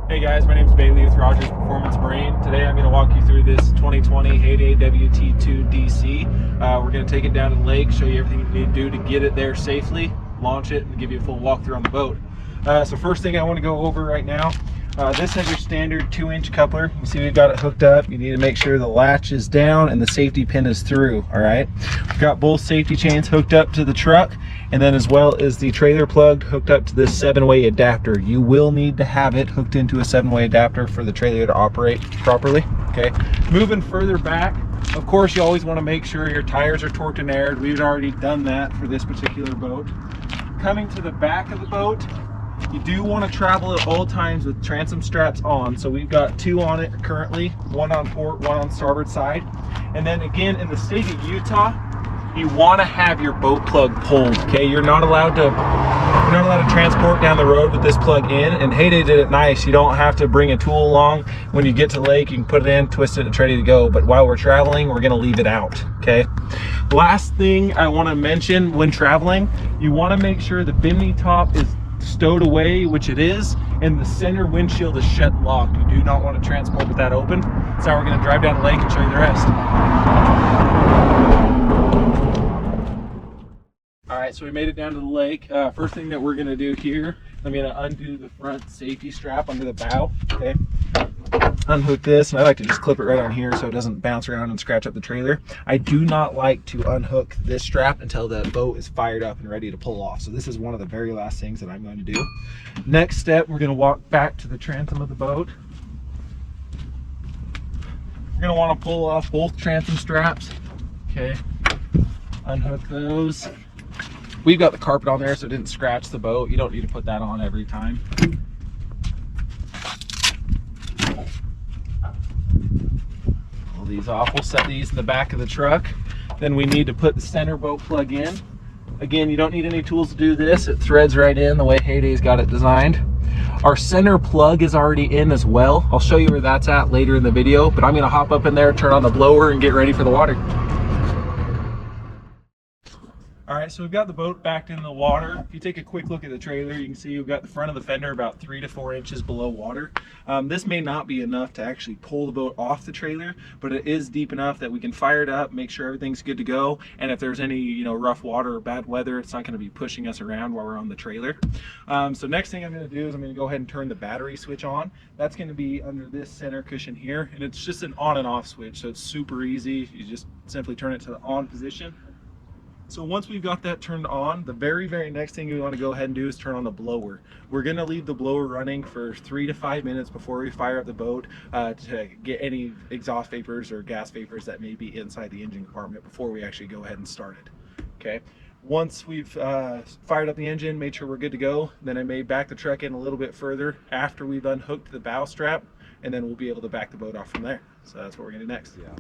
Hey guys, my name is Bailey with Rogers Performance Marine. Today I'm going to walk you through this 2020 Heyday WT2DC. We're going to take it down to the lake, show you everything you need to do to get it there safely, launch it, and give you a full walkthrough on the boat. So first thing I want to go over right now, this has your standard 2-inch coupler. You see we've got it hooked up. You need to make sure the latch is down and the safety pin is through, all right? We've got both safety chains hooked up to the truck, and then as well as the trailer plug hooked up to this 7-way adapter. You will need to have it hooked into a 7-way adapter for the trailer to operate properly, okay? Moving further back, of course, you always want to make sure your tires are torqued and aired. We've already done that for this particular boat. Coming to the back of the boat, you do want to travel at all times with transom straps on. So we've got 2 on it currently, 1 on port, 1 on starboard side. And then again, in the state of Utah, you want to have your boat plug pulled, okay? You're not allowed to transport down the road with this plug in, and Heyday did it nice. You don't have to bring a tool along. When you get to the lake, you can put it in, twist it, and it's ready to go. But while we're traveling, we're gonna leave it out, okay? Last thing I want to mention when traveling, you want to make sure the Bimini top is stowed away, which it is, and the center windshield is shut and locked. You do not want to transport with that open. So we're going to drive down the lake and show you the rest. All right, so we made it down to the lake. First thing that we're going to do here, I'm going to undo the front safety strap under the bow, okay? Unhook this, and I like to just clip it right on here so it doesn't bounce around and scratch up the trailer. I do not like to unhook this strap until the boat is fired up and ready to pull off. So this is one of the very last things that I'm going to do. Next step, we're going to walk back to the transom of the boat. We're going to want to pull off both transom straps, okay? Unhook those. We've got the carpet on there so it didn't scratch the boat. You don't need to put that on every time. Pull these off. We'll set these in the back of the truck. Then we need to put the center boat plug in. Again, you don't need any tools to do this. It threads right in the way Heyday's got it designed. Our center plug is already in as well. I'll show you where that's at later in the video, but I'm going to hop up in there, turn on the blower, and get ready for the water. All right, so we've got the boat backed in the water. If you take a quick look at the trailer, you can see we've got the front of the fender about 3 to 4 inches below water. This may not be enough to actually pull the boat off the trailer, but it is deep enough that we can fire it up, make sure everything's good to go, and if there's any rough water or bad weather, it's not going to be pushing us around while we're on the trailer. So next thing I'm going to do is I'm going to go ahead and turn the battery switch on. That's going to be under this center cushion here, and it's just an on and off switch, so it's super easy. You just simply turn it to the on position. So once we've got that turned on, the very next thing we want to go ahead and do is turn on the blower. We're going to leave the blower running for 3 to 5 minutes before we fire up the boat to get any exhaust vapors or gas vapors that may be inside the engine compartment before we actually go ahead and start it. Okay. Once we've fired up the engine, made sure we're good to go, then I may back the truck in a little bit further after we've unhooked the bow strap, and then we'll be able to back the boat off from there. So that's what we're going to do next. Yeah.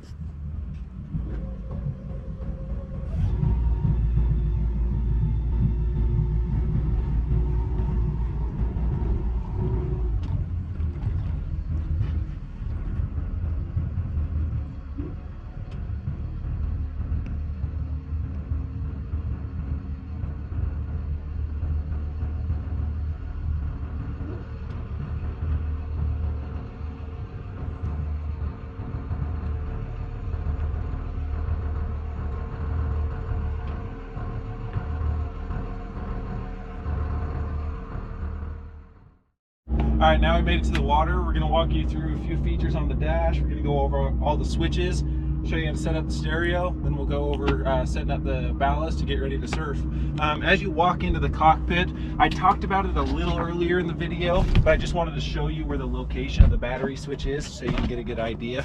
All right, now we made it to the water. We're gonna walk you through a few features on the dash. We're gonna go over all the switches, show you how to set up the stereo, then we'll go over setting up the ballast to get ready to surf. As you walk into the cockpit, I talked about it a little earlier in the video, but I just wanted to show you where the location of the battery switch is so you can get a good idea.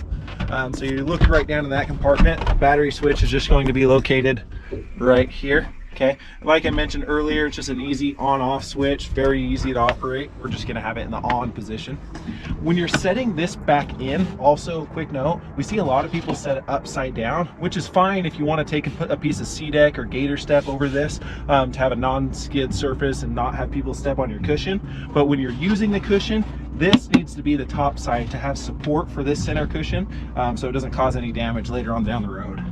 So you look right down in that compartment. The battery switch is just going to be located right here. Okay, like I mentioned earlier, it's just an easy on-off switch, very easy to operate. We're just gonna have it in the on position. When you're setting this back in, also quick note, we see a lot of people set it upside down, which is fine if you want to take and put a piece of C-deck or gator step over this to have a non-skid surface and not have people step on your cushion. But when you're using the cushion, this needs to be the top side to have support for this center cushion so it doesn't cause any damage later on down the road.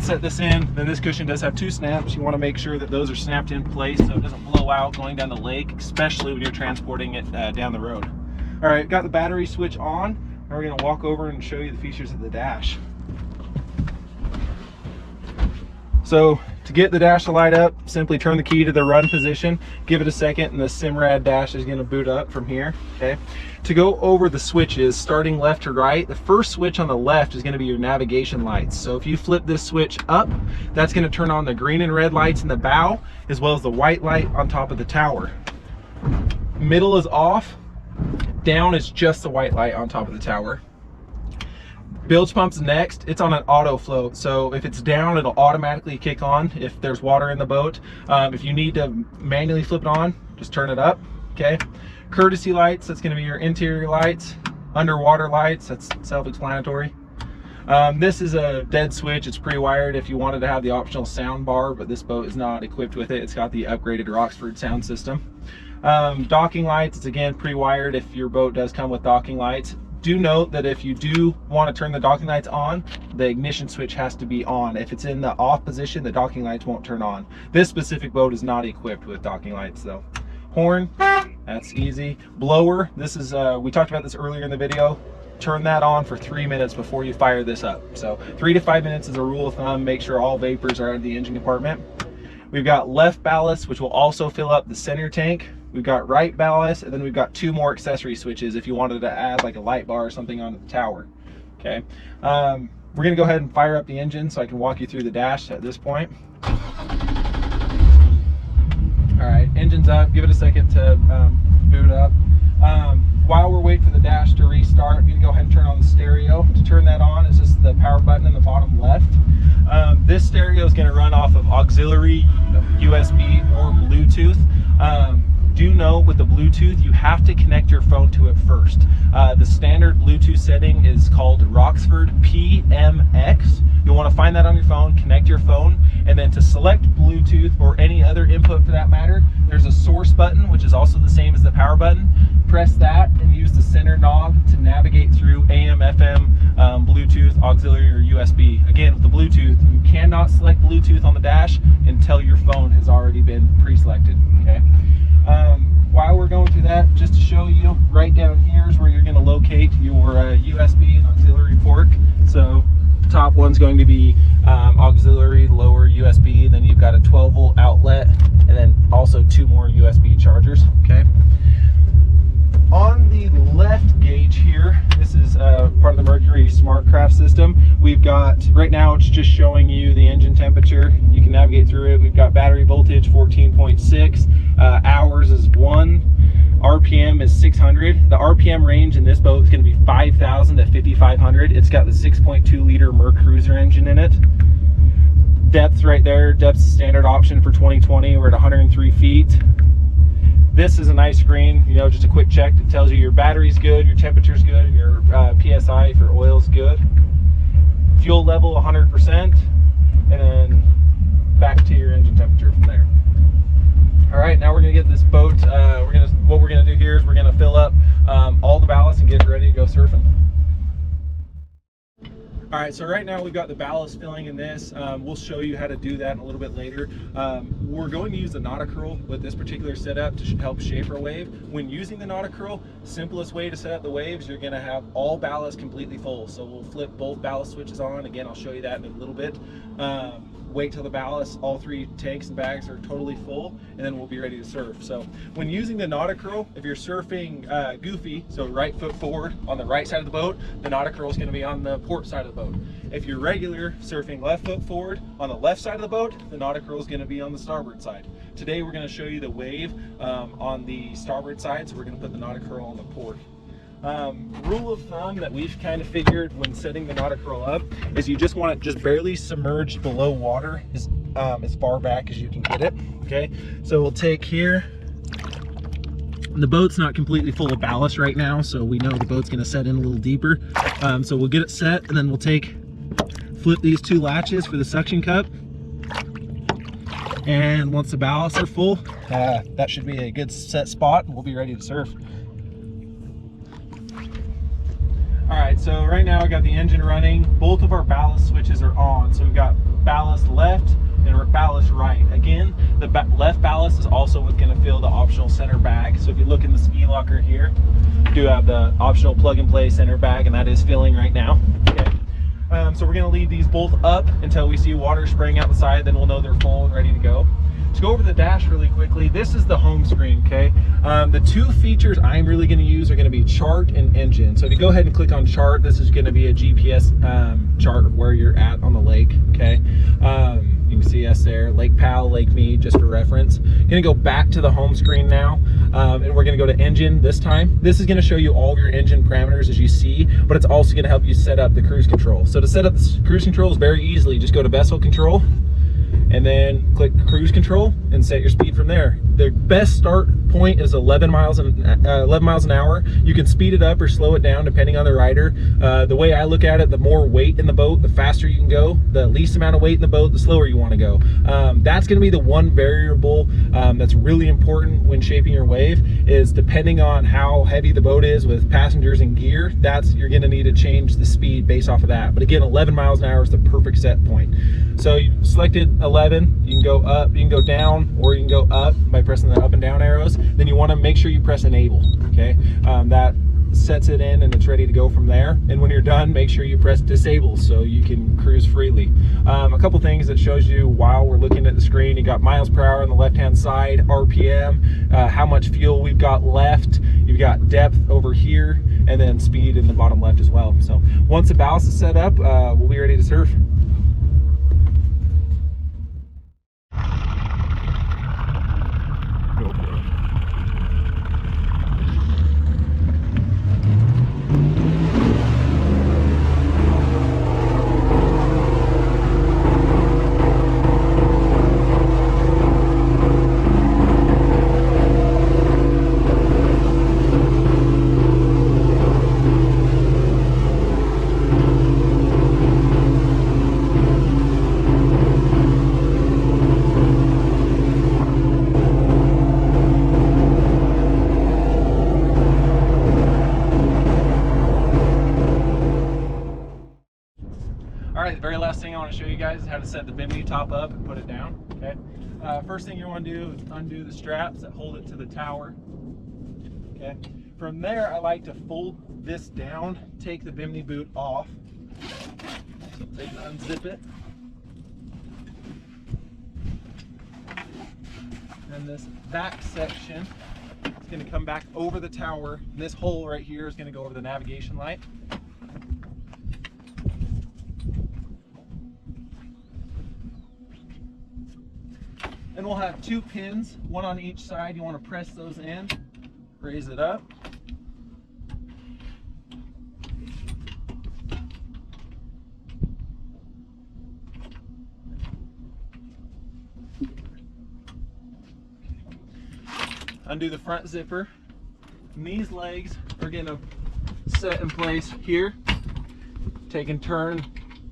set this in. Then this cushion does have 2 snaps. You want to make sure that those are snapped in place so it doesn't blow out going down the lake, especially when you're transporting it down the road. All right, got the battery switch on. Now we're going to walk over and show you the features of the dash. So to get the dash to light up, simply turn the key to the run position, give it a second, and the Simrad dash is going to boot up from here. Okay. To go over the switches, starting left to right, the first switch on the left is going to be your navigation lights. So if you flip this switch up, that's going to turn on the green and red lights in the bow, as well as the white light on top of the tower. Middle is off. Down is just the white light on top of the tower. Bilge pump's next. It's on an auto float, so if it's down, it'll automatically kick on if there's water in the boat. If you need to manually flip it on, just turn it up. Okay. Courtesy lights, that's going to be your interior lights. Underwater lights, that's self-explanatory. This is a dead switch. It's pre-wired if you wanted to have the optional sound bar, but this boat is not equipped with it. It's got the upgraded Roxford sound system. Docking lights, it's again pre-wired if your boat does come with docking lights. Do note that if you do want to turn the docking lights on, the ignition switch has to be on. If it's in the off position, the docking lights won't turn on. This specific boat is not equipped with docking lights though. Horn, that's easy. Blower, this is, we talked about this earlier in the video. Turn that on for 3 minutes before you fire this up. So 3 to 5 minutes is a rule of thumb. Make sure all vapors are out of the engine compartment. We've got left ballast, which will also fill up the center tank. We've got right ballast, and then we've got 2 more accessory switches if you wanted to add like a light bar or something onto the tower. Okay, we're gonna go ahead and fire up the engine so I can walk you through the dash at this point. All right, engine's up. Give it a second to boot up. While we're waiting for the dash to restart, I'm gonna go ahead and turn on the stereo. To turn that on, it's just the power button in the bottom left. This stereo is gonna run off of auxiliary, USB, or Bluetooth. Do note with the Bluetooth, you have to connect your phone to it first. The standard Bluetooth setting is called Roxford PMX. You'll want to find that on your phone, connect your phone, and then to select Bluetooth or any other input for that matter, there's a source button, which is also the same as the power button. Press that and use the center knob to navigate through AM, FM, Bluetooth, auxiliary, or USB. Again, with the Bluetooth, you cannot select Bluetooth on the dash until your phone has already been pre-selected. Okay. While we're going through that, just to show you, right down here is where you're going to locate your USB and auxiliary port. So the top one's going to be auxiliary, lower USB, and then you've got a 12-volt outlet, and then also 2 more USB chargers. Okay. On the left gauge here, this is part of the Mercury SmartCraft system. We've got, right now it's just showing you the engine temperature. You can navigate through it. We've got battery voltage 14.6, hours is 1, RPM is 600. The RPM range in this boat is going to be 5,000 to 5,500. It's got the 6.2 liter Mercruiser engine in it. Depth right there, depth's standard option for 2020. We're at 103 feet. This is a nice screen, you know, just a quick check that tells you your battery's good, your temperature's good, and your PSI for oil's good. Fuel level 100%, and then back to your engine temperature from there. All right, now we're gonna get this boat, what we're gonna do here is we're gonna fill up all the ballast and get it ready to go surfing. All right, so right now we've got the ballast filling in this. We'll show you how to do that a little bit later. We're going to use the Nauticurl with this particular setup to help shape our wave. When using the Nauticurl, simplest way to set up the waves, you're gonna have all ballast completely full. So we'll flip both ballast switches on. Again, I'll show you that in a little bit. Wait till the ballast, all 3 tanks and bags are totally full, and then we'll be ready to surf. So when using the Nauticurl, if you're surfing goofy, so right foot forward on the right side of the boat, the Nauticurl is going to be on the port side of the boat. If you're regular surfing left foot forward on the left side of the boat, the Nauticurl is going to be on the starboard side. Today we're going to show you the wave on the starboard side, so we're going to put the Nauticurl on the port. Rule of thumb that we've kind of figured when setting the Nauticurl up is you just want it just barely submerged below water as far back as you can get it. Okay, so we'll take here. The boat's not completely full of ballast right now, so we know the boat's going to set in a little deeper. So we'll get it set, and then we'll flip these 2 latches for the suction cup. And once the ballasts are full, that should be a good set spot, and we'll be ready to surf. All right, So right now I got the engine running. Both of our ballast switches are on. So we've got ballast left and ballast right. Again, the left ballast is also what's going to fill the optional center bag. So if you look in the ski locker here, you do have the optional plug and play center bag, and that is filling right now. Okay. So we're going to leave these both up until we see water spraying out the side, then we'll know they're full and ready to go. Let's go over the dash really quickly. This is the home screen, okay? The two features I'm really going to use are going to be chart and engine. So if you go ahead and click on chart, this is going to be a GPS chart of where you're at on the lake, okay? You can see us there, Lake Powell, Lake Mead, just for reference. Gonna go back to the home screen now, and we're gonna go to engine this time. This is gonna show you all of your engine parameters as you see, but it's also gonna help you set up the cruise control. So to set up the cruise control is very easily, just go to vessel control, and then click cruise control and set your speed from there. The best start point is 11 miles an hour. You can speed it up or slow it down depending on the rider. The way I look at it, the more weight in the boat, the faster you can go. The least amount of weight in the boat, the slower you want to go. That's going to be the one variable that's really important when shaping your wave, is depending on how heavy the boat is with passengers and gear, you're going to need to change the speed based off of that. But again, 11 miles an hour is the perfect set point. So you selected 11, you can go up, you can go down, or you can go up by pressing the up and down arrows. Then you want to make sure you press enable, okay? That sets it in and it's ready to go from there. And when you're done, make sure you press disable so you can cruise freely. A couple things that shows you while we're looking at the screen: you got miles per hour on the left hand side, RPM, how much fuel we've got left, you've got depth over here, and then speed in the bottom left as well. So once the ballast is set up, we'll be ready to surf. The very last thing I want to show you guys is how to set the Bimini top up and put it down. Okay. First thing you want to do is undo the straps that hold it to the tower. Okay. From there, I like to fold this down, take the Bimini boot off. So they can unzip it. And this back section is going to come back over the tower. And this hole right here is going to go over the navigation light. And we'll have two pins, one on each side. You want to press those in, raise it up. Undo the front zipper. And these legs are going to set in place here. Take and turn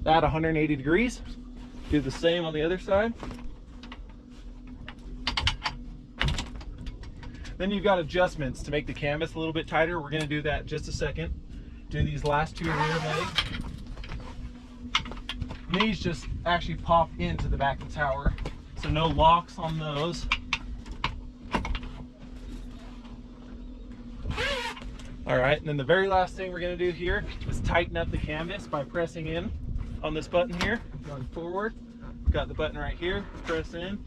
that 180 degrees. Do the same on the other side. Then you've got adjustments to make the canvas a little bit tighter. We're going to do that in just a second. Do these last two rear legs. And these just actually pop into the back of the tower, so no locks on those. All right, and then the very last thing we're going to do here is tighten up the canvas by pressing in on this button here, going forward. Got the button right here, press in.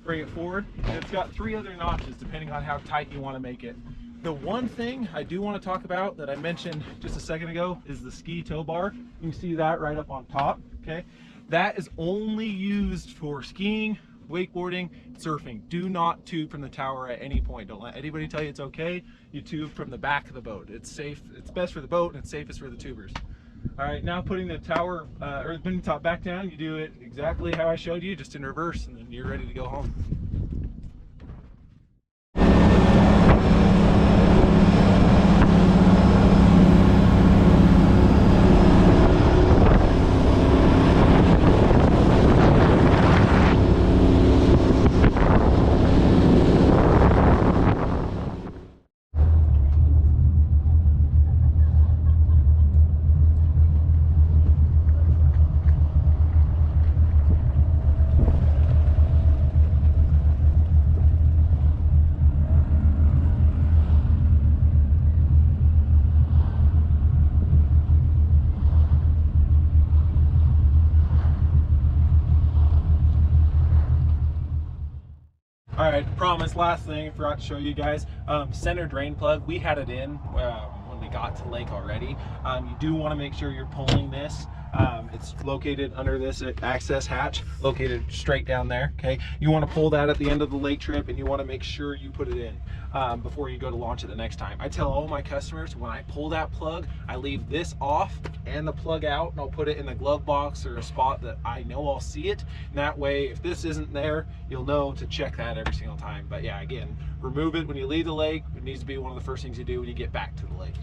Bring it forward, and it's got 3 other notches depending on how tight you want to make it. The one thing I do want to talk about that I mentioned just a second ago is the ski tow bar. You can see that right up on top, okay? That is only used for skiing, wakeboarding, surfing. Do not tube from the tower at any point. Don't let anybody tell you it's okay. You tube from the back of the boat. It's safe, it's best for the boat, and it's safest for the tubers. All right, now putting the tower or the Bimini top back down, you do it exactly how I showed you, just in reverse, and then you're ready to go home. right, promise, last thing I forgot to show you guys. Center drain plug, we had it in when we got to the lake already. You do want to make sure you're pulling this. It's located under this access hatch, located straight down there, okay? You want to pull that at the end of the lake trip, and you want to make sure you put it in before you go to launch it the next time. I tell all my customers, when I pull that plug, I leave this off and the plug out, and I'll put it in the glove box or a spot that I know I'll see it. And that way, if this isn't there, you'll know to check that every single time. But yeah, again, remove it when you leave the lake. It needs to be one of the first things you do when you get back to the lake.